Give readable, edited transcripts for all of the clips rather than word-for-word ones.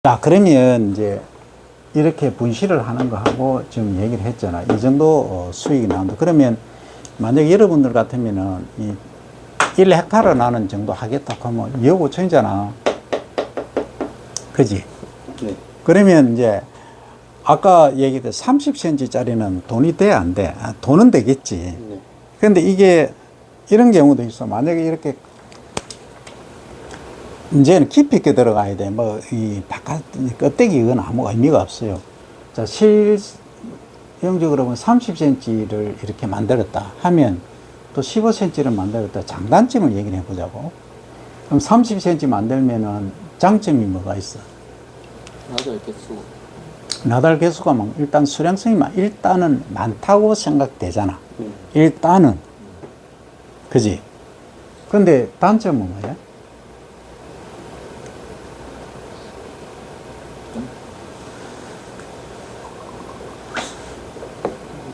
자, 그러면 이제 이렇게 분실을 하는 거 하고 지금 얘기를 했잖아. 이 정도 수익이 나온다. 그러면 만약에 여러분들 같으면은 이 1헥타르 나는 정도 하겠다 하면 2억 5천이잖아. 그지? 네. 그러면 이제 아까 얘기했던 30cm 짜리는 돈이 돼, 안 돼? 아, 돈은 되겠지. 네. 근데 이게 이런 경우도 있어. 만약에 이렇게 이제는 깊이 있게 들어가야 돼. 뭐, 이 바깥, 껍데기 이건 아무 의미가 없어요. 자, 실용적으로 보면 30cm를 이렇게 만들었다 하면 또 15cm를 만들었다. 장단점을 얘기를 해보자고. 그럼 30cm 만들면은 장점이 뭐가 있어? 나도 개수. 나달 개수가 일단 수량성이 일단은 많다고 생각되잖아. 네. 일단은. 그지? 근데 단점은 뭐야?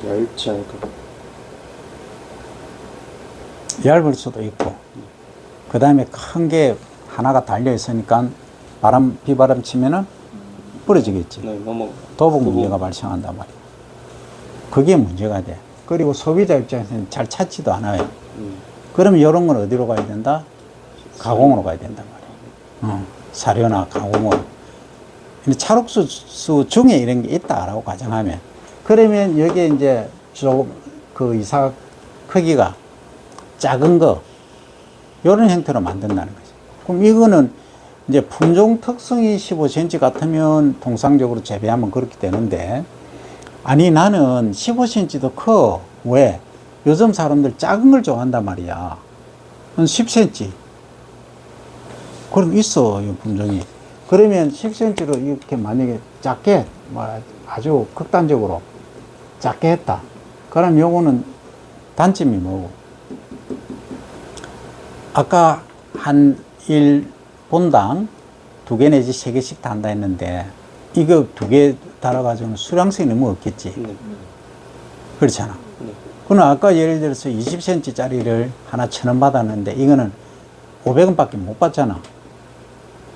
얇지 않을까? 얇을 수도 있고, 그 다음에 큰 게 하나가 달려 있으니까 비바람 치면은 부러지겠지. 네, 너무 도복 문제가 발생한단 말이야. 그게 문제가 돼. 그리고 소비자 입장에서는 잘 찾지도 않아요. 그러면 이런 건 어디로 가야 된다? 가공으로 가야 된단 말이야. 사료나 가공으로. 근데 찰옥수 중에 이런 게 있다라고 가정하면, 그러면 여기에 이제 조금 그 이삭 크기가 작은 거, 이런 형태로 만든다는 거죠. 그럼 이거는 이제 품종 특성이 15cm 같으면 통상적으로 재배하면 그렇게 되는데, 아니 나는 15cm도 커. 왜? 요즘 사람들 작은 걸 좋아한단 말이야. 10cm. 그럼 있어, 이 품종이. 그러면 10cm로 이렇게 만약에 작게, 아주 극단적으로 작게 했다. 그럼 요거는 단점이 뭐고? 아까 한 1본당 2개 내지 3개씩 단다 했는데, 이거 2개 달아가지고는 수량성이 너무 없겠지. 네. 그렇잖아. 네. 그럼 아까 예를 들어서 20cm 짜리를 하나 1,000원 받았는데, 이거는 500원 밖에 못 받잖아.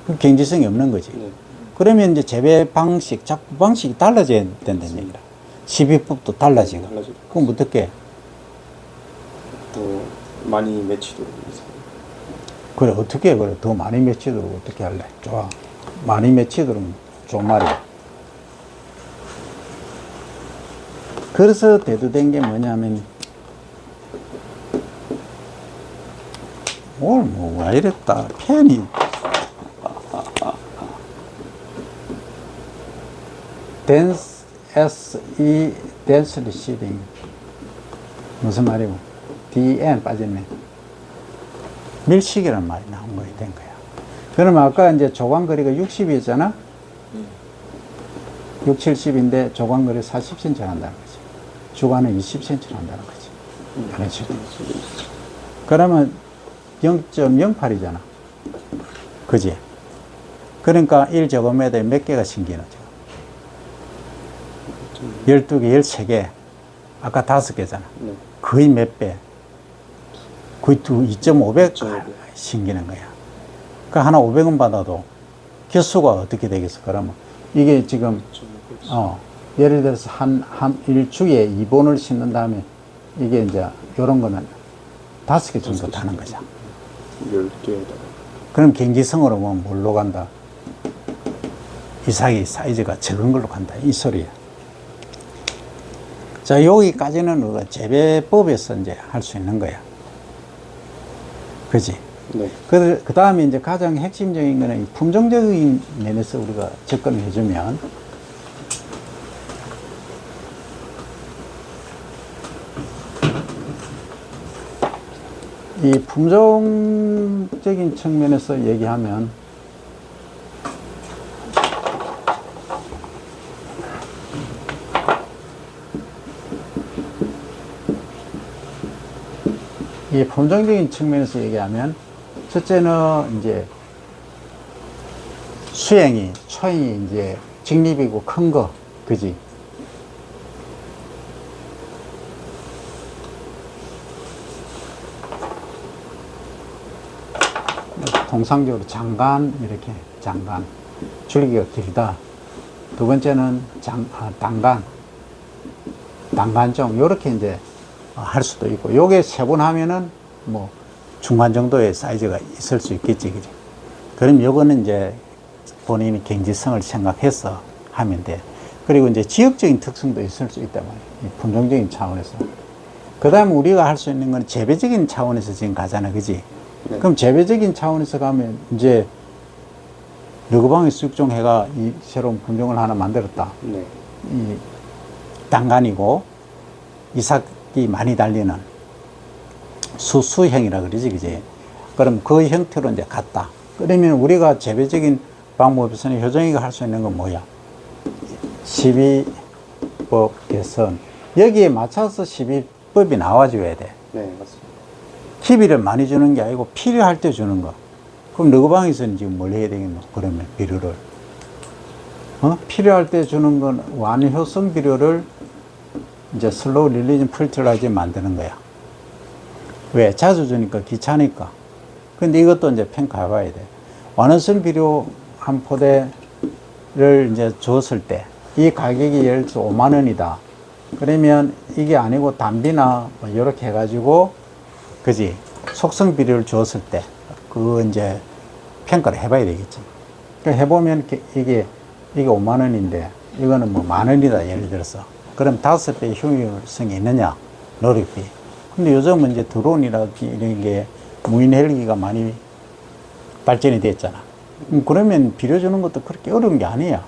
그 경제성이 없는 거지. 네. 그러면 이제 재배 방식, 작부 방식이 달라져야 된다는 얘기라. 시비법도 달라지고. 달라지고. 그럼 어떻게? 또 많이 매치도록 해서. 그래, 어떻게 해? 그래, 더 많이 매치도록 어떻게 할래? 좋아. 많이 매치도록 좋은 말이야. 그래서 대두된 게 뭐냐면, 왜 이랬다. 펜이. dense, S-E, densely seeding. 무슨 말이고? D-N 빠졌네. 밀식이라는 말이 나온 거야, 된 거야. 그러면 아까 이제 조광거리가 60이었잖아? 6, 70인데 조광거리 40cm 한다는 거지. 주간은 20cm 한다는 거지. 그런 식으로. 그러면 0.08이잖아. 그지? 그러니까 1제곱미터에 몇 개가 생기는 거죠? 12개, 13개. 아까 5개잖아. 네. 거의 몇 배? 거의 2.5배 생기는 거야. 그러니까 하나 500원 받아도 개수가 어떻게 되겠어? 그러면 이게 지금 예를 들어서 일주에 2본을 심는 다음에 이게 이제 요런 거는 5개 정도 타는 거죠. 10개에다가. 그럼 경지성으로 보면 뭘로 간다? 이삭이 사이즈가 적은 걸로 간다. 이 소리야. 자, 여기까지는 우리가 재배법에서 이제 할 수 있는 거야. 그지? 네. 그 다음에 이제 가장 핵심적인 거는 품종적인 면에서 우리가 접근을 해주면, 이 품종적인 측면에서 얘기하면, 이 품종적인 측면에서 얘기하면, 첫째는 이제 수행이, 초행이 이제 직립이고 큰 거, 그지? 통상적으로 장간, 이렇게 장간. 줄기가 길다. 두 번째는 단간종, 요렇게 이제 할 수도 있고, 요게 세 번 하면은 뭐 중간 정도의 사이즈가 있을 수 있겠지, 그지? 그럼 요거는 이제 본인이 경지성을 생각해서 하면 돼. 그리고 이제 지역적인 특성도 있을 수 있단 말이야. 이 품종적인 차원에서. 그 다음에 우리가 할 수 있는 건 재배적인 차원에서 지금 가잖아, 그지? 네. 그럼 재배적인 차원에서 가면 이제 너그방의 수육종해가 이 새로운 품종을 하나 만들었다. 네. 이 단간이고 이삭이 많이 달리는 수형이라 그러지, 그지? 그럼 그 형태로 이제 갔다. 그러면 우리가 재배적인 방법에서는 효정이가 할 수 있는 건 뭐야? 12법 개선. 여기에 맞춰서 12법이 나와줘야 돼. 네, 맞습니다. 기비를 많이 주는 게 아니고 필요할 때 주는 거. 그럼 너그방에서는 지금 뭘 해야 되겠노? 그러면 비료를. 필요할 때 주는 건 완효성 비료를 이제 슬로우 릴리징 풀틸라이즈 만드는 거야. 왜? 자주 주니까 귀찮으니까. 근데 이것도 이제 평가해 봐야 돼. 완효성 비료 한 포대를 이제 줬을 때 이 가격이 예를 들어서 5만 원이다. 그러면 이게 아니고 담비나 뭐 이렇게 해가지고, 그지? 속성 비료를 줬을 때 그거 이제 평가를 해봐야 되겠지. 그러니까 해보면 이게 5만 원인데 이거는 뭐 만 원이다, 예를 들어서. 그럼 5배 효율성이 있느냐? 노력비. 근데 요즘은 이제 드론이라든지 이런 게 무인 헬기가 많이 발전이 됐잖아. 그러면 비료 주는 것도 그렇게 어려운 게 아니야.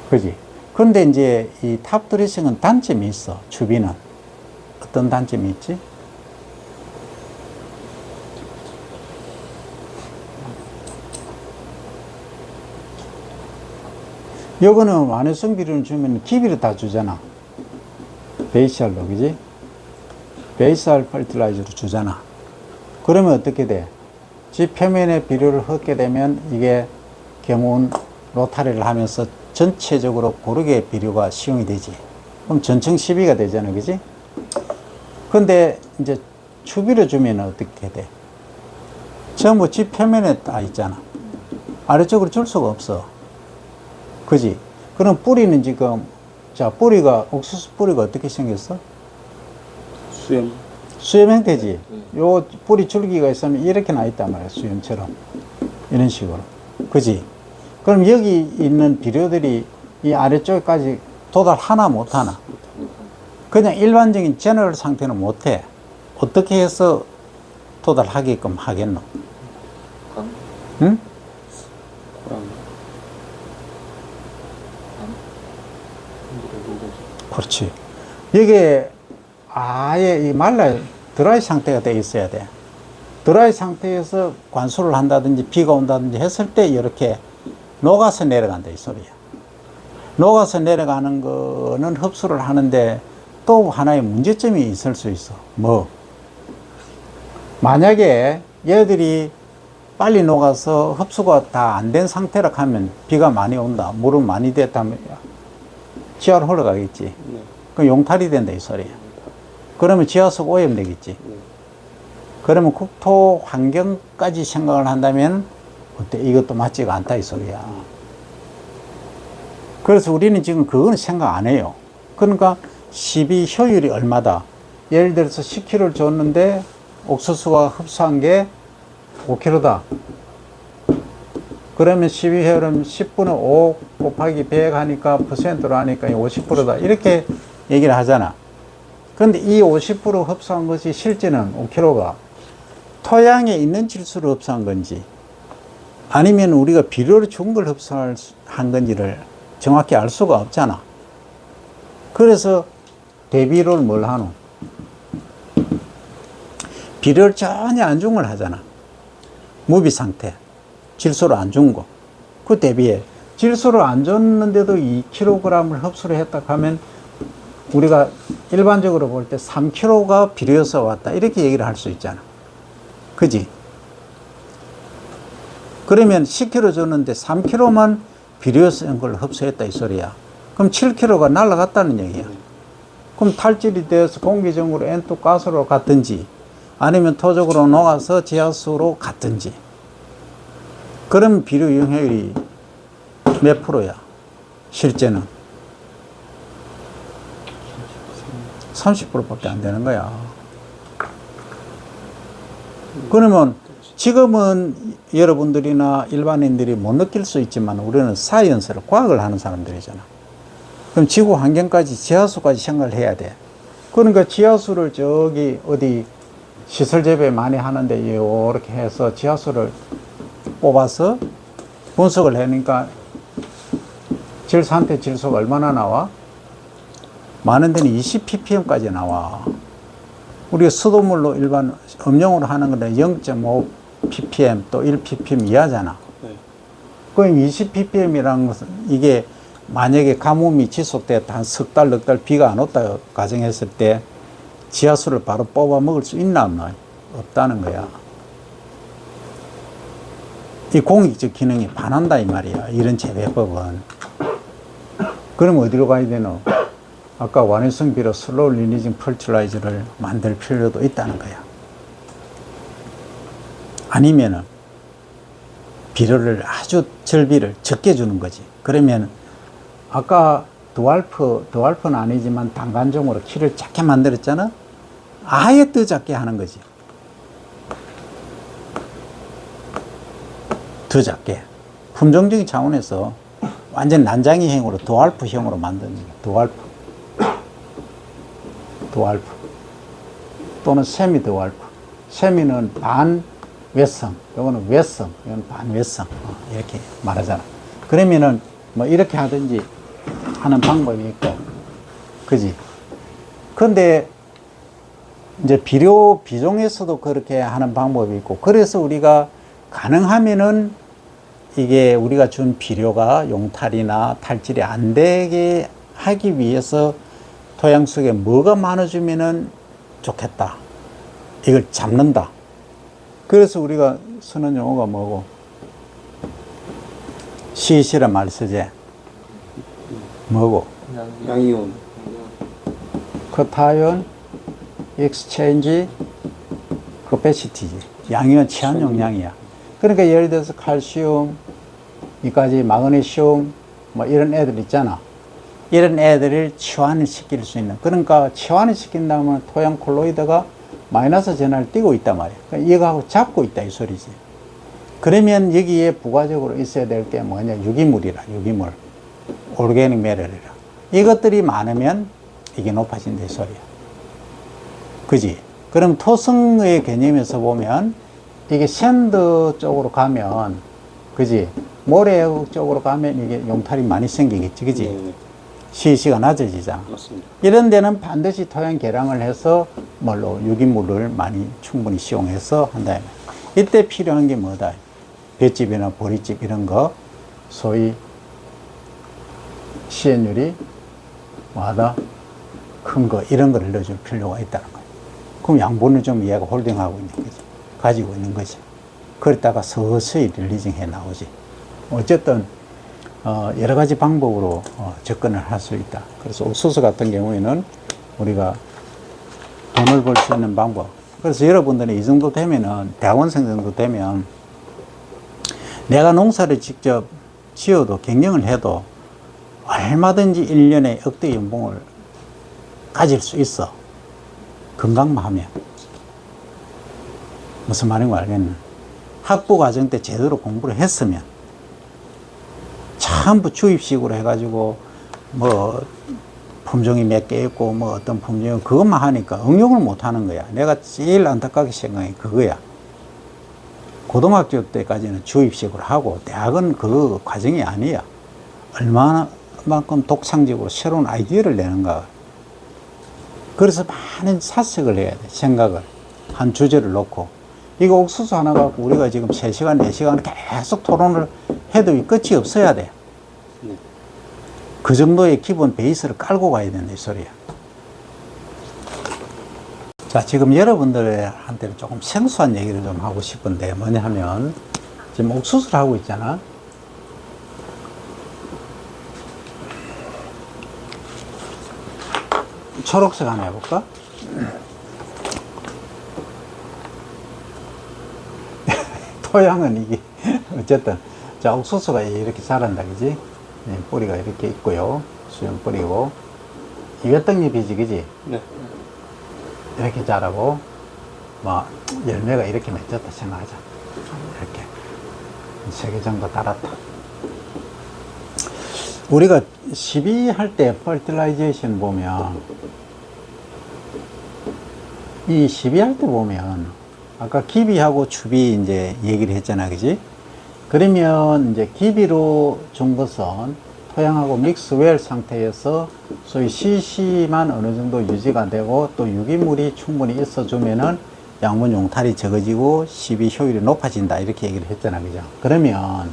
그지? 근데 이제 이 탑 드레싱은 단점이 있어, 추비는. 어떤 단점이 있지? 요거는 완효성 비료를 주면 기비를 다 주잖아. 베이시알로, 그지? 베이시알 퍼틸라이저로 주잖아. 그러면 어떻게 돼? 집 표면에 비료를 헛게 되면 이게 경운 로타리를 하면서 전체적으로 고르게 비료가 시용이 되지. 그럼 전층 시비가 되잖아, 그지? 근데 이제 추비를 주면 어떻게 돼? 전부 집 표면에 다 있잖아. 아래쪽으로 줄 수가 없어. 그지? 그럼 뿌리는 지금, 자, 뿌리가, 옥수수 뿌리가 어떻게 생겼어? 수염 형태지? 요 뿌리 줄기가 있으면 이렇게 나 있단 말이야, 수염처럼. 이런 식으로. 그지? 그럼 여기 있는 비료들이 이 아래쪽까지 도달하나 못하나? 그냥 일반적인 제너럴 상태는 못해. 어떻게 해서 도달하게끔 하겠노? 응? 그렇지. 이게 아예 이 말라 드라이 상태가 돼 있어야 돼. 드라이 상태에서 관수를 한다든지 비가 온다든지 했을 때 이렇게 녹아서 내려간다, 이 소리야. 녹아서 내려가는 거는 흡수를 하는데 또 하나의 문제점이 있을 수 있어. 뭐? 만약에 얘들이 빨리 녹아서 흡수가 다 안 된 상태라 하면 비가 많이 온다, 물은 많이 됐다면 지하로 흘러가겠지. 네. 그럼 용탈이 된다, 이 소리야. 그러면 지하수가 오염되겠지. 네. 그러면 국토 환경까지 생각을 한다면 어때? 이것도 맞지가 않다, 이 소리야. 그래서 우리는 지금 그거는 생각 안 해요. 그러니까 12 효율이 얼마다? 예를 들어서 10kg를 줬는데 옥수수가 흡수한 게 5kg다. 그러면 12효율은 10분의 5 곱하기 100 하니까 퍼센트로 하니까 50%다. 이렇게 얘기를 하잖아. 그런데 이 50% 흡수한 것이 실제는 5kg가 토양에 있는 질소를 흡수한 건지 아니면 우리가 비료를 준 걸 흡수한 건지를 정확히 알 수가 없잖아. 그래서 대비료를 뭘 하노? 비료를 전혀 안 준 걸 하잖아. 무비 상태. 질소를 안 준 거. 그 대비해. 질소를 안 줬는데도 2kg을 흡수를 했다 하면 우리가 일반적으로 볼 때 3kg가 비료에서 왔다. 이렇게 얘기를 할 수 있잖아. 그지? 그러면 10kg 줬는데 3kg만 비료에서 온 걸 흡수했다, 이 소리야. 그럼 7kg가 날아갔다는 얘기야. 그럼 탈질이 되어서 공기중으로 N2 가스로 갔든지 아니면 토적으로 녹아서 지하수로 갔든지 그럼 비료 이용률이 몇 프로야? 실제는 30%밖에 안 되는 거야. 그러면 지금은 여러분들이나 일반인들이 못 느낄 수 있지만 우리는 사이언스를, 과학을 하는 사람들이잖아. 그럼 지구 환경까지, 지하수까지 생각을 해야 돼. 그러니까 지하수를 저기 어디 시설 재배 많이 하는데 이렇게 해서 지하수를 뽑아서 분석을 하니까 질산태 질소가 얼마나 나와? 많은 데는 20ppm까지 나와. 우리가 수돗물로 일반 음용으로 하는 건데 0.5 ppm 또 1 ppm 이하잖아. 네. 그럼 20 ppm이라는 것은 이게 만약에 가뭄이 지속됐다 한 석 달, 넉 달 비가 안 왔다 가정했을 때 지하수를 바로 뽑아 먹을 수 있나 없나? 없다는 거야. 이 공익적 기능이 반한다 이 말이야. 이런 재배법은. 그럼 어디로 가야 되노? 아까 완효성 비료 슬로우 리니징 퍼틸라이저를 만들 필요도 있다는 거야. 아니면은 비료를 아주 절비를 적게 주는 거지. 그러면 아까 드왈프는 아니지만 단간종으로 키를 작게 만들었잖아. 아예 더 작게 하는 거지. 더 작게. 품종적인 차원에서 완전 난장이형으로 드왈프형으로 만드는 거야. 드왈프 또는 세미 드왈프. 세미는 반외성, 요거는 외성, 이건 반외성. 이렇게 말하잖아. 그러면은 뭐 이렇게 하든지 하는 방법이 있고, 그지? 근데 이제 비료 비종에서도 그렇게 하는 방법이 있고, 그래서 우리가 가능하면은 이게 우리가 준 비료가 용탈이나 탈질이 안 되게 하기 위해서 토양 속에 뭐가 많아지면은 좋겠다. 이걸 잡는다. 그래서 우리가 쓰는 용어가 뭐고? CEC란 말 쓰지? 뭐고? 양이온. 커타이온 익스체인지 커패시티지. 양이온 치환 용량이야. 그러니까 예를 들어서 칼슘, 이까지 마그네슘, 뭐 이런 애들 있잖아. 이런 애들을 치환을 시킬 수 있는. 그러니까 치환을 시킨다면 토양 콜로이드가 마이너스 전하를 띄고 있단 말이야. 그러니까 이거하고 잡고 있다 이 소리지. 그러면 여기에 부가적으로 있어야 될 게 뭐냐? 유기물이라, 유기물. 오르게닉 매럴이라. 이것들이 많으면 이게 높아진다 이 소리야. 그지? 그럼 토성의 개념에서 보면 이게 샌드 쪽으로 가면, 그지? 모래 쪽으로 가면 이게 용탈이 많이 생기겠지, 그지? 네. CEC가 낮아지잖아. 맞습니다. 이런 데는 반드시 토양 개량을 해서 뭘로 유기물을 많이 충분히 시용해서 한다. 이때 필요한 게 뭐다? 볏짚이나 보리집 이런 거, 소위 시엔율이 뭐하다? 큰 거, 이런 거를 넣어줄 필요가 있다는 거예요. 그럼 양분을 좀 얘가 홀딩하고 있는 거지. 가지고 있는 거지. 그러다가 서서히 릴리징 해 나오지. 어쨌든, 여러 가지 방법으로 접근을 할 수 있다. 그래서 옥수수 같은 경우에는 우리가 돈을 벌 수 있는 방법. 그래서 여러분들이 이 정도 되면은, 대학원생 정도 되면, 내가 농사를 직접 지어도 경영을 해도 얼마든지 1년에 억대 연봉을 가질 수 있어. 건강만 하면. 무슨 말인지 알겠나? 학부 과정 때 제대로 공부를 했으면 전부 주입식으로 해가지고 뭐 품종이 몇 개 있고 뭐 어떤 품종이 그것만 하니까 응용을 못 하는 거야. 내가 제일 안타깝게 생각해 그거야. 고등학교 때까지는 주입식으로 하고 대학은 그 과정이 아니야. 얼마만큼 독창적으로 새로운 아이디어를 내는가. 그래서 많은 사색을 해야 돼. 생각을. 한 주제를 놓고. 이거 옥수수 하나 갖고 우리가 지금 3시간, 4시간 계속 토론을 해도 끝이 없어야 돼. 네. 그 정도의 기본 베이스를 깔고 가야 된다, 이 소리야. 자, 지금 여러분들한테는 조금 생소한 얘기를 좀 하고 싶은데, 뭐냐 하면, 지금 옥수수를 하고 있잖아. 초록색 하나 해볼까? 토양은 이게 어쨌든 자, 옥수수가 이렇게 자란다, 그지? 예, 뿌리가 이렇게 있고요. 수영 뿌리고 이거 떡잎이지, 그지? 네. 이렇게 자라고 뭐 열매가 이렇게 맺혔다 생각하자. 이렇게 3개 정도 달았다. 우리가 12할 때 퍼틸라이제이션 보면 이 12할 때 보면 아까 기비하고 추비 이제 얘기를 했잖아, 그지? 그러면 이제 기비로 준 것은 토양하고 믹스웰 상태에서 소위 CC만 어느 정도 유지가 되고 또 유기물이 충분히 있어주면은 양분 용탈이 적어지고 12 효율이 높아진다 이렇게 얘기를 했잖아, 그죠? 그러면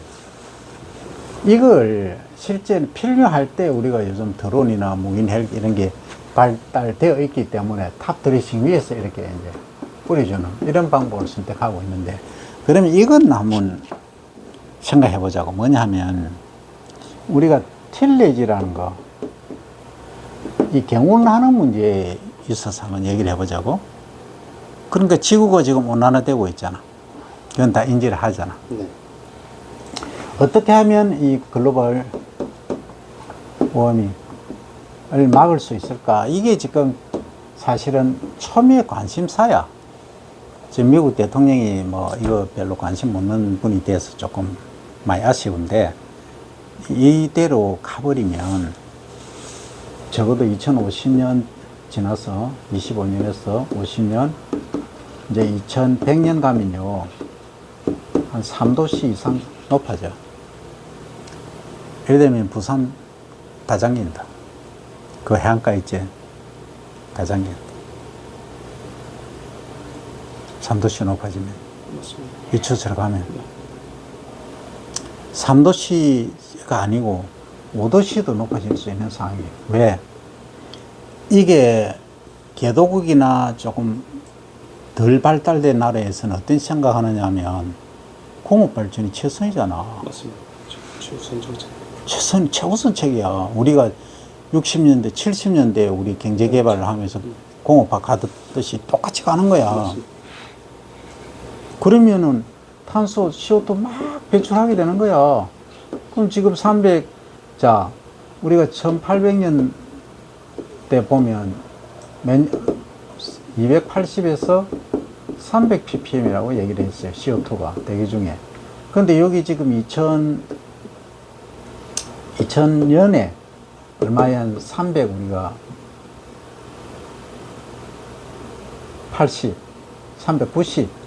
이걸 실제 필요할 때 우리가 요즘 드론이나 무인헬기 이런 게 발달되어 있기 때문에 탑 드레싱 위에서 이렇게 이제 뿌려주는 이런 방법을 선택하고 있는데, 그러면 이건 한번 생각해 보자고. 뭐냐 하면 우리가 틸레지라는 거, 이 경운하는 문제에 있어서 한번 얘기를 해보자고. 그러니까 지구가 지금 온난화되고 있잖아. 그건 다 인지를 하잖아. 네. 어떻게 하면 이 글로벌 워밍을 막을 수 있을까? 이게 지금 사실은 초미의 관심사야. 지금 미국 대통령이 뭐 이거 별로 관심 없는 분이 돼서 조금 많이 아쉬운데, 이대로 가버리면 적어도 2050년 지나서 25년에서 50년, 이제 2100년 가면요 한 3도씨 이상 높아져. 예를 들면 부산 다장기입니다. 그 해안가 있지, 다장기. 3도씨 높아지면, 맞습니다. 이 추세로 가면 3도씨가 아니고 5도씨도 높아질 수 있는 상황이에요. 왜? 이게 개도국이나 조금 덜 발달된 나라에서는 어떤 생각하느냐 하면 공업 발전이 최선이잖아. 맞습니다. 최우선 정책. 최우선책이야. 우리가 60년대, 70년대 우리 경제 개발을 하면서 공업화 가듯이 똑같이 가는 거야. 맞습니다. 그러면은 탄소, CO2 막 배출하게 되는 거야. 그럼 지금 자, 우리가 1800년 때 보면 280에서 300 ppm이라고 얘기를 했어요. CO2가 대기 중에. 그런데 여기 지금 2000년에 얼마에 한 300 우리가 80, 390,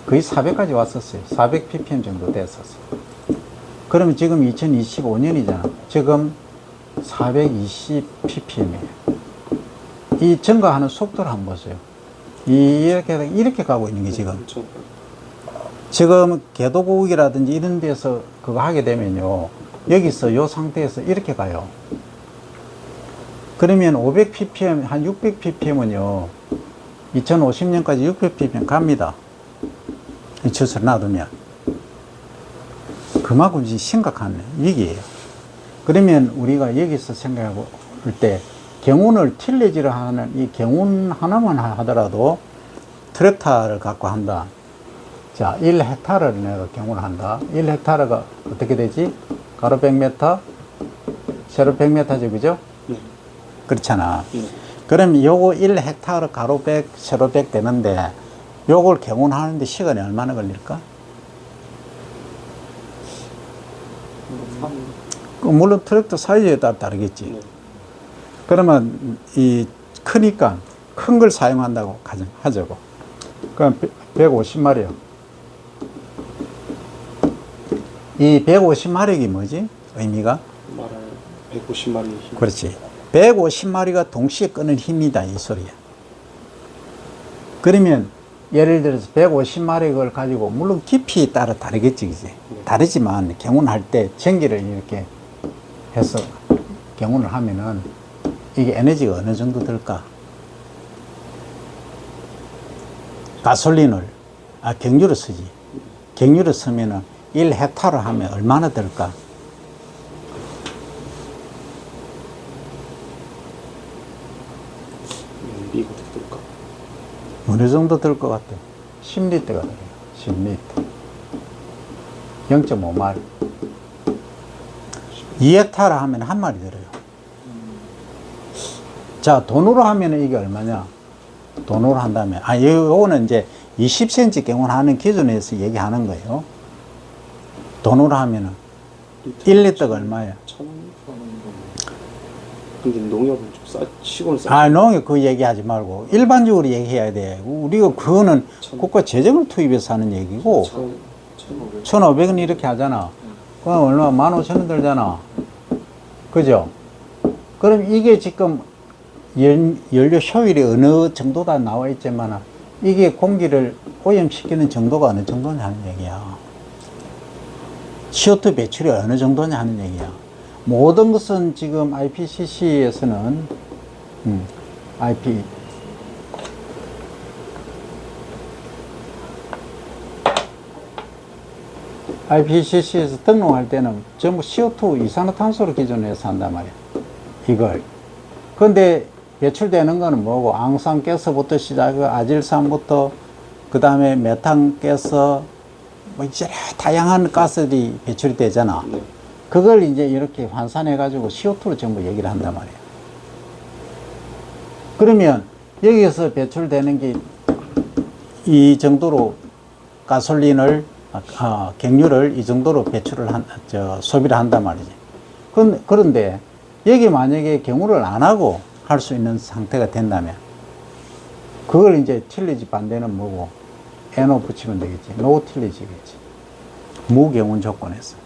거의 400까지 왔었어요. 400 ppm 정도 됐었어. 그러면 지금 2025년이잖아. 지금 420 ppm이에요. 이 증가하는 속도를 한번 보세요. 이렇게 가고 있는 게 지금. 그렇죠. 지금 개도국이라든지 이런 데서 그거 하게 되면요, 여기서 요 상태에서 이렇게 가요. 그러면 500 ppm, 한 600 ppm은요 2050년까지 600 ppm 갑니다. 이 추세를 놔두면 그만큼 심각한 위기예요. 그러면 우리가 여기서 생각해 볼 때 경운을 틸레지를 하는 이 경운 하나만 하더라도 트랙터를 갖고 한다. 자, 1헥타르를 내가 경운을 한다. 1헥타르가 어떻게 되지? 가로 100m, 세로 100m죠, 그죠? 네. 그렇잖아. 네. 그럼 요거 1헥타르 가로 100, 세로 100 되는데 요걸 경운하는데 시간이 얼마나 걸릴까? 물론 트랙터 사이즈에 따라 다르겠지. 네. 그러면 크니까 큰 걸 사용한다고 하자고. 그럼 150마리요. 이 150마력이 뭐지? 의미가? 말할 150마리 힘. 그렇지. 150마리가 동시에 끄는 힘이다, 이 소리야. 그러면 예를 들어서 150마력을 가지고, 물론 깊이에 따라 다르겠지, 그지? 다르지만 경운할 때 전기를 이렇게 해서 경운을 하면은 이게 에너지가 어느 정도 들까? 가솔린을, 경유를 쓰지. 경유를 쓰면은 1헥타르 하면 얼마나 들까? 연비가 어떻게 될까? 어느 정도 들 것 같아? 10리터가 들어요. 10리터. 0.5마리. 2헥타르 하면 한 마리 들어요. 자, 돈으로 하면 이게 얼마냐? 돈으로 한다면, 요거는 이제 20cm 경운하는 기준에서 얘기하는 거예요. 돈으로 하면은 1리터가 얼마예요? 1,000원. 근데 농협은 좀 시골은 싸. 농협 그 얘기하지 말고 일반적으로 얘기해야 돼. 우리가 그거는 국가 재정을 투입해서 하는 얘기고 1,500원 이렇게 하잖아. 그럼 얼마? 15,000원 들잖아. 그죠? 그럼 이게 지금 연료 효율이 어느 정도다 나와 있지만 이게 공기를 오염시키는 정도가 어느 정도냐 하는 얘기야. CO2 배출이 어느 정도냐 하는 얘기야. 모든 것은 지금 IPCC에서는 IPCC에서 등록할 때는 전부 CO2 이산화탄소를 기준으로 한단 말이야. 이걸. 근데 배출되는 거는 뭐고, 앙산가스부터 시작해 아질산부터 그 다음에 메탄가스, 뭐 이제 다양한 가스들이 배출이 되잖아. 네. 그걸 이제 이렇게 환산해 가지고 CO2로 전부 얘기를 한단 말이야. 그러면 여기에서 배출되는 게 이 정도로 가솔린을 경유를 이 정도로 배출을 소비를 한단 말이지. 그런데 여기 만약에 경유를 안 하고 할 수 있는 상태가 된다면 그걸 이제 틸리지 반대는 뭐고, NO 붙이면 되겠지. 노 틸리지겠지. 무경운 조건에서.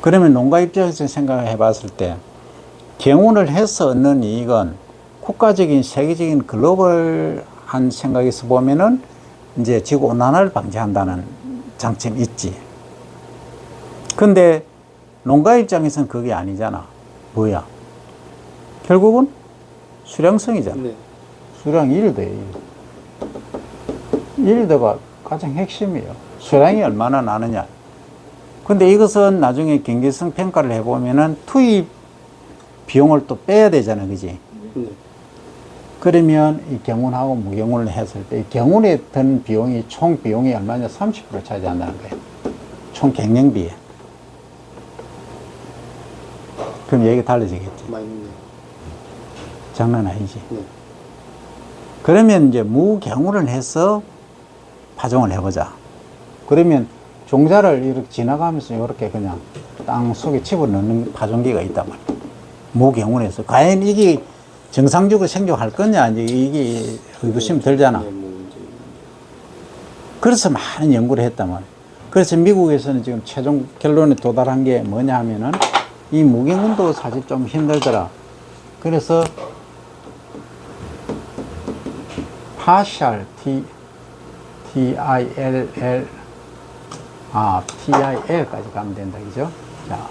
그러면 농가 입장에서 생각해 봤을 때 경운을 해서 얻는 이익은 국가적인 세계적인 글로벌한 생각에서 보면은 이제 지구온난화를 방지한다는 장점이 있지. 근데 농가 입장에서는 그게 아니잖아. 뭐야? 결국은 수량성이잖아. 네. 수량 일도예요. 일도가 가장 핵심이에요. 수량이 얼마나 나느냐. 근데 이것은 나중에 경제성 평가를 해보면은 투입 비용을 또 빼야 되잖아. 그지? 네. 그러면 이 경운하고 무경운을 했을 때 경운에 든 비용이 총 비용이 얼마냐? 30% 차지한다는 거예요. 총 경영비에. 그럼 얘기 달라지겠지. 많이 있네요. 장난 아니지. 네. 그러면 이제 무경운을 해서 파종을 해보자. 그러면 종자를 이렇게 지나가면서 이렇게 그냥 땅 속에 집어넣는 파종기가 있단 말이야. 무경운에서. 과연 이게 정상적으로 생존할 거냐, 이게 의구심 들잖아. 네, 뭐 이제 그래서 많은 연구를 했단 말이야. 그래서 미국에서는 지금 최종 결론에 도달한 게 뭐냐 하면은 이 무경운도 사실 좀 힘들더라. 그래서 partial TIL까지 가면 된다, 그죠? 자.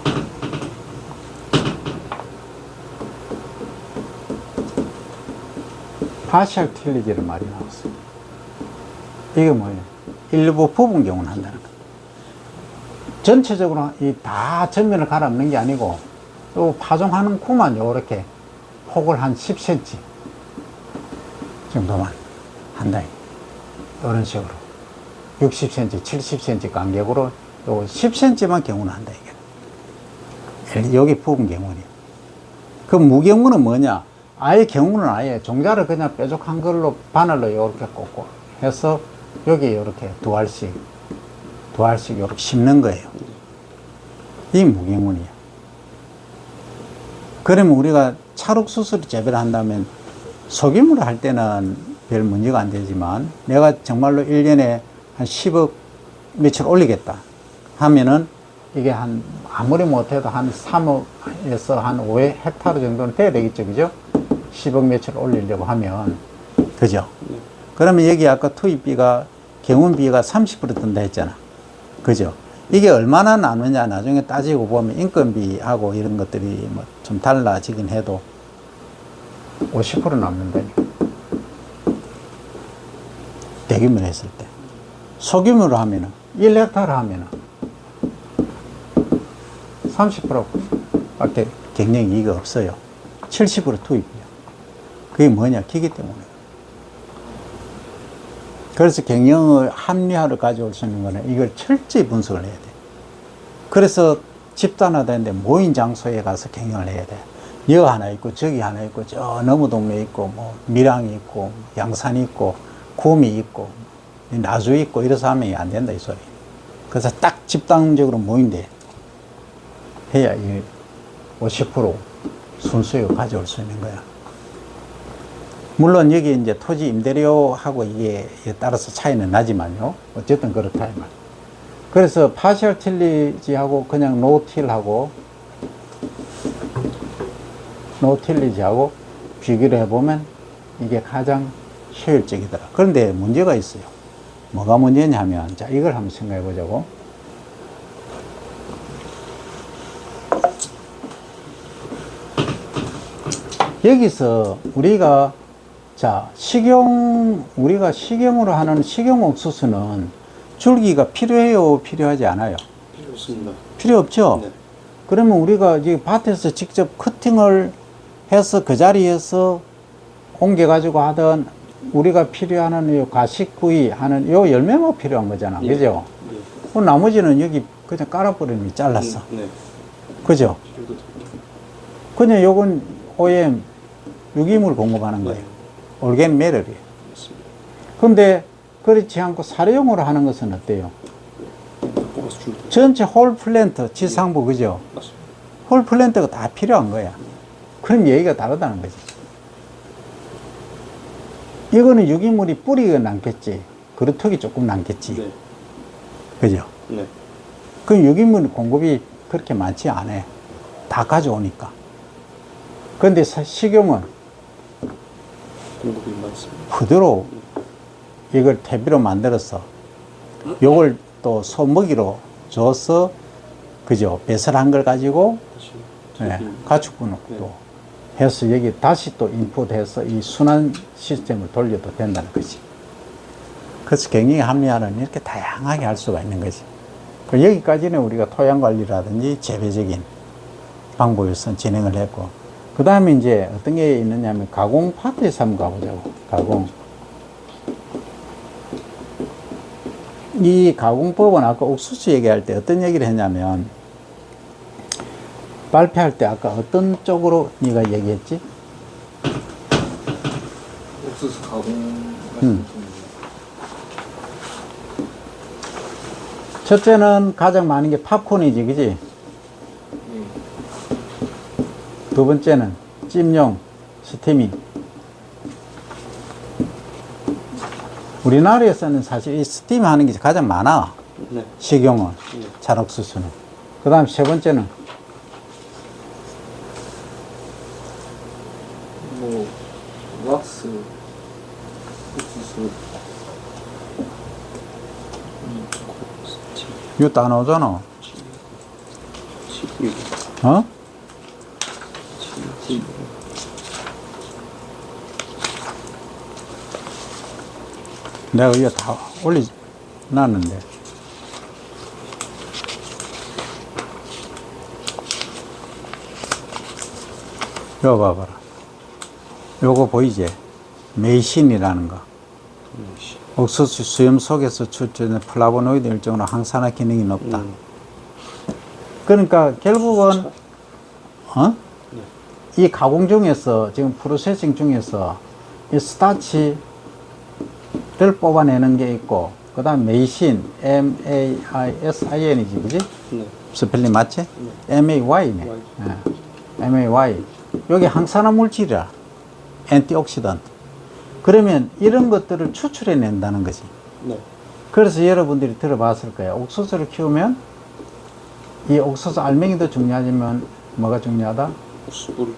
partial tillag이라는 말이 나왔어요. 이게 뭐예요? 일부 부분 경우는 한다는 거예요. 전체적으로 이 다 전면을 갈아엎는 게 아니고 또 파종하는 구만 요렇게 폭을 한 10cm 정도만 한다. 이런 식으로 60cm, 70cm 간격으로 요 10cm만 경운을 한다. 이게 여기 부분 경운이에요. 그 무경운은 뭐냐? 아예 경운은 아예 종자를 그냥 뾰족한 걸로 바늘로 이렇게 꽂고 해서 여기 이렇게 두 알씩 이렇게 심는 거예요. 이 무경운이야. 그러면 우리가 찰흙수술을 재배를 한다면 소규모로 할 때는 별 문제가 안 되지만 내가 정말로 1년에 한 10억 며칠 올리겠다 하면은 이게 한 아무리 못해도 한 3억에서 한 5헥타르 정도는 돼야 되겠죠. 그죠? 10억 며칠 올리려고 하면. 그죠? 그러면 여기 아까 투입비가 경운비가 30% 든다 했잖아. 그죠? 이게 얼마나 나누냐 나중에 따지고 보면 인건비하고 이런 것들이 뭐 좀 달라지긴 해도 50% 남는다니까. 대규모로 했을 때. 소규모로 하면은 1헥타르 하면은 30% 밖에 경영 이익이 없어요. 70% 투입이야. 그게 뭐냐? 기기 때문에. 그래서 경영의 합리화를 가져올 수 있는 거는 이걸 철저히 분석을 해야 돼. 그래서 집단화되는데 모인 장소에 가서 경영을 해야 돼. 여기 하나 있고 저기 하나 있고 저 너무 동네 있고 뭐 밀양이 있고 양산이 있고 구미 있고 나주 있고 이래서 하면 안 된다 이 소리. 그래서 딱 집단적으로 모인대 해야 이 50% 순수익을 가져올 수 있는 거야. 물론 여기 이제 토지 임대료하고 이게 따라서 차이는 나지만요. 어쨌든 그렇다 이 말. 그래서 파셜 틸리지하고 그냥 노틸하고 노틸리지하고 비교를 해보면 이게 가장 효율적이더라. 그런데 문제가 있어요. 뭐가 문제냐면, 자, 이걸 한번 생각해 보자고. 여기서 우리가, 자, 우리가 식용으로 하는 식용 옥수수는 줄기가 필요해요? 필요하지 않아요? 필요 없습니다. 필요 없죠? 네. 그러면 우리가 이 밭에서 직접 커팅을 해서 그 자리에서 옮겨가지고 하던 우리가 필요하는 이 가식 부위 하는 요 열매만 필요한 거잖아. 예. 그죠? 예. 그 나머지는 여기 그냥 깔아버리면 잘랐어. 네. 그죠? 필요도 되죠. 그냥 요건 OEM 유기물 공급하는 거예요. 네. 올겐 메럴이에요. 맞습니다. 근데 그렇지 않고 사료용으로 하는 것은 어때요? 뽑아서 줍니다. 전체 홀 플랜트 지상부 그죠? 맞습니다. 홀 플랜트가 다 필요한 거야. 그럼 얘기가 다르다는 거지. 이거는 유기물이 뿌리가 남겠지. 그루터기 조금 남겠지. 네. 그죠? 네. 그 유기물 공급이 그렇게 많지 않아요. 다 가져오니까. 그런데 식용은 공급이 많습니다. 그대로 이걸 퇴비로 만들어서 요걸 또 소먹이로 줘서 그죠? 배설한 걸 가지고 다시 가축분 또 해서 여기 다시 또 인풋해서 이 순환 시스템을 돌려도 된다는 거지. 그래서 경영의 합리화는 이렇게 다양하게 할 수가 있는 거지. 여기까지는 우리가 토양 관리라든지 재배적인 방법에서 진행을 했고, 그 다음에 이제 어떤 게 있느냐면 가공 파트에서 한번 가보자고. 가공. 이 가공법은 아까 옥수수 얘기할 때 어떤 얘기를 했냐면, 발표할 때 아까 어떤 쪽으로 네가 얘기했지? 옥수수 가공 음. 첫째는 가장 많은 게 팝콘이지, 그지? 예. 두 번째는 찜용, 스티밍. 우리나라에서는 사실 이 스팀 하는 게 가장 많아. 네. 식용은, 네. 찰옥수수는. 그 다음 세 번째는 뭐 왁스 옥수수 이거 다 나오잖아. 치뿌리. 어? 치뿌리. 내가 이거 다 올려놨는데. 이거 봐봐라. 요거 보이지? 메이신이라는 거. 옥수수 수염 속에서 출처는 플라보노이드 일종으로 항산화 기능이 높다. 그러니까 결국은 이 가공 중에서 지금 프로세싱 중에서 이 스타치를 뽑아내는 게 있고, 그 다음 메이신 MAISIN이지, 그지? 네. 스펠링 맞지? MAY네. Y. MAY. 여기 항산화 물질이라. 엔티옥시던트. 그러면 이런 것들을 추출해낸다는 거지. 네. 그래서 여러분들이 들어봤을 거예요. 옥수수를 키우면 이 옥수수 알맹이도 중요하지만 뭐가 중요하다? 옥수수 뿌리.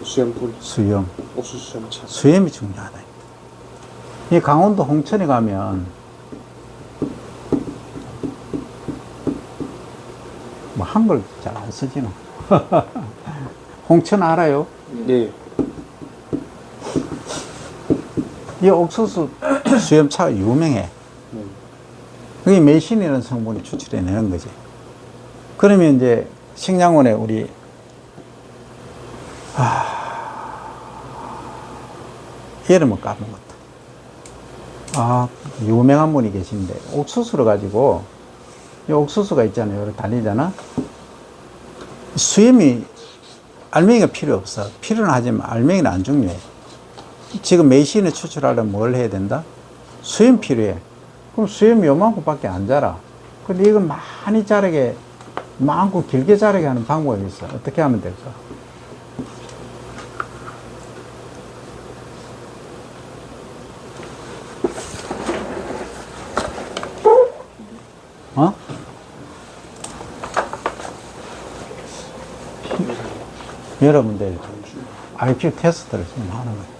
수염 뿌리. 수염. 옥수수 수염차. 수염이 중요하다. 이 강원도 홍천에 가면 뭐 한글 잘 안 쓰지는. 홍천 알아요? 네. 이 옥수수 수염차가 유명해. 네. 그게 메신이라는 성분이 추출해내는 거지. 그러면 이제 식량원에 우리 이름을 까먹었다. 아, 유명한 분이 계신데, 옥수수를 가지고, 이 옥수수가 있잖아요. 이렇게 달리잖아? 수염이, 알맹이가 필요 없어. 필요는 하지만 알맹이는 안 중요해. 지금 메이신을 추출하려면 뭘 해야 된다? 수염 필요해. 그럼 수염이 요만큼밖에 안 자라. 근데 이걸 많이 자라게, 많고 길게 자라게 하는 방법이 있어. 어떻게 하면 될까? 어? 여러분들 IQ 테스트를 지금 하는 거예요.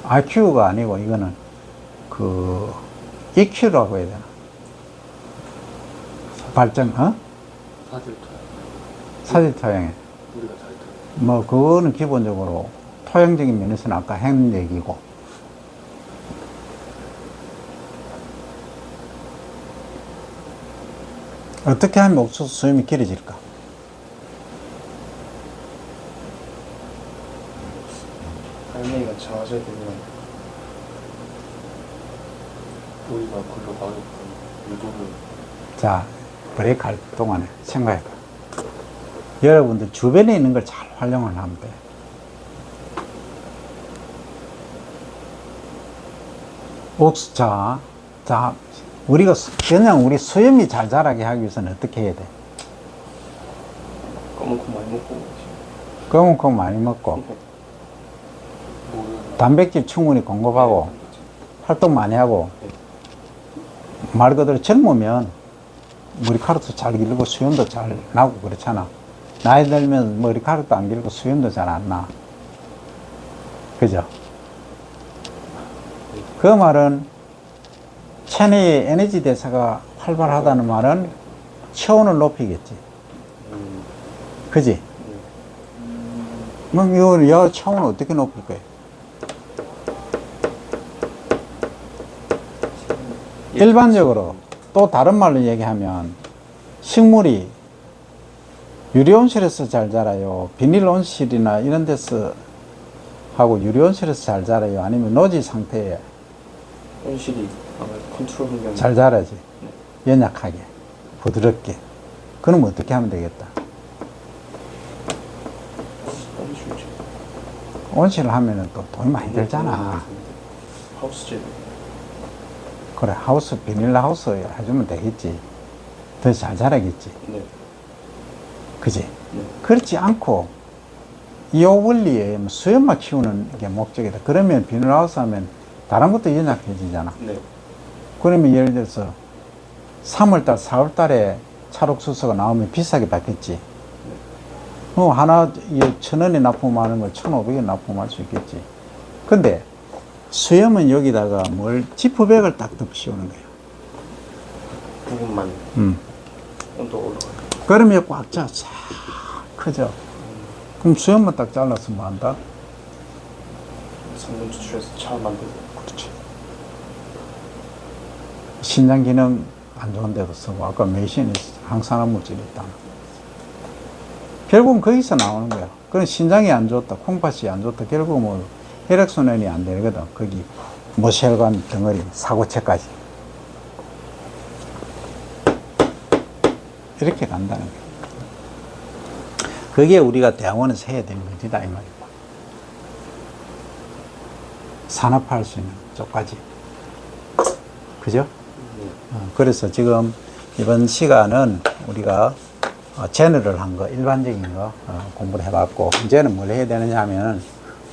IQ가 아니고 이거는 그 EQ라고 해야 되나? 발전, 어? 사질 토양. 사질 토양에. 우리가 잘 토양. 뭐 그거는 기본적으로 토양적인 면에서는 아까 한 얘기고. 어떻게 하면 옥수수 수염이 길어질까? 알맹이가 작아져야 되면 우리가 굴러가게끔 유도를. 자, 브레이크 할 동안에 생각해봐. 여러분들 주변에 있는 걸 잘 활용을 하면 돼. 자, 우리가 그냥 우리 수염이 잘 자라게 하기 위해서는 어떻게 해야 돼? 검은 콩 많이 먹고. 검은 콩 많이 먹고, 단백질 충분히 공급하고, 활동 많이 하고, 말 그대로 젊으면 머리카락도 잘 길고 수염도 잘 나고 그렇잖아. 나이 들면 머리카락도 안 길고 수염도 잘 안 나. 그죠? 그 말은 체내의 에너지 대사가 활발하다는 말은 체온을 높이겠지. 그지? 그럼 이 체온을 어떻게 높일 거예요? 일반적으로 또 다른 말로 얘기하면 식물이 유리온실에서 잘 자라요? 비닐온실이나 이런 데서 하고 유리온실에서 잘 자라요? 아니면 노지 상태에 온실이 아무래도 컨트롤 환경이 잘 자라지? 연약하게, 부드럽게. 그럼 어떻게 하면 되겠다? 온실이죠. 온실을 하면은 또 돈이 많이 들잖아. 하우스 제도. 그래, 하우스, 비닐하우스 해주면 되겠지. 더 잘 자라겠지. 네. 그지? 네. 그렇지 않고, 이 원리에 수염만 키우는 게 목적이다. 그러면 비닐하우스 하면 다른 것도 연약해지잖아. 네. 그러면 예를 들어서 3월달, 4월달에 찰옥수수가 나오면 비싸게 받겠지. 하나 1,000원에 납품하는 걸 1,500원 납품할 수 있겠지. 근데 수염은 여기다가 지퍼백을 딱 덮으시오는 거예요. 부분만 온도 올라가요. 그러면 꽉 차, 싹 크죠. 그럼 수염만 딱 잘라서 뭐 한다? 성분 추출해서 차 만들고. 그렇지. 신장 기능 안 좋은 데도 쓰고, 아까 메이신이 항산화 물질이 있다. 결국은 거기서 나오는 거야. 그럼 신장이 안 좋다, 콩팥이 안 좋다, 결국 뭐 혈액순환이 안 되거든. 거기 모세혈관 덩어리, 사고체까지. 이렇게 간다는 거야. 그게 우리가 대학원에서 해야 되는 거지다, 이 말이야. 산업화할 수 있는 쪽까지. 그죠? 그래서 지금 이번 시간은 우리가 제너럴한 거, 일반적인 거 공부를 해봤고, 이제는 뭘 해야 되느냐 하면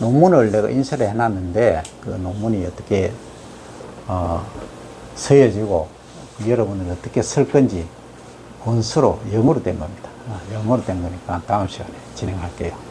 논문을 내가 인쇄를 해놨는데 그 논문이 어떻게 쓰여지고 여러분은 어떻게 쓸 건지 원서로 영어로 된 겁니다. 영어로 된 거니까 다음 시간에 진행할게요.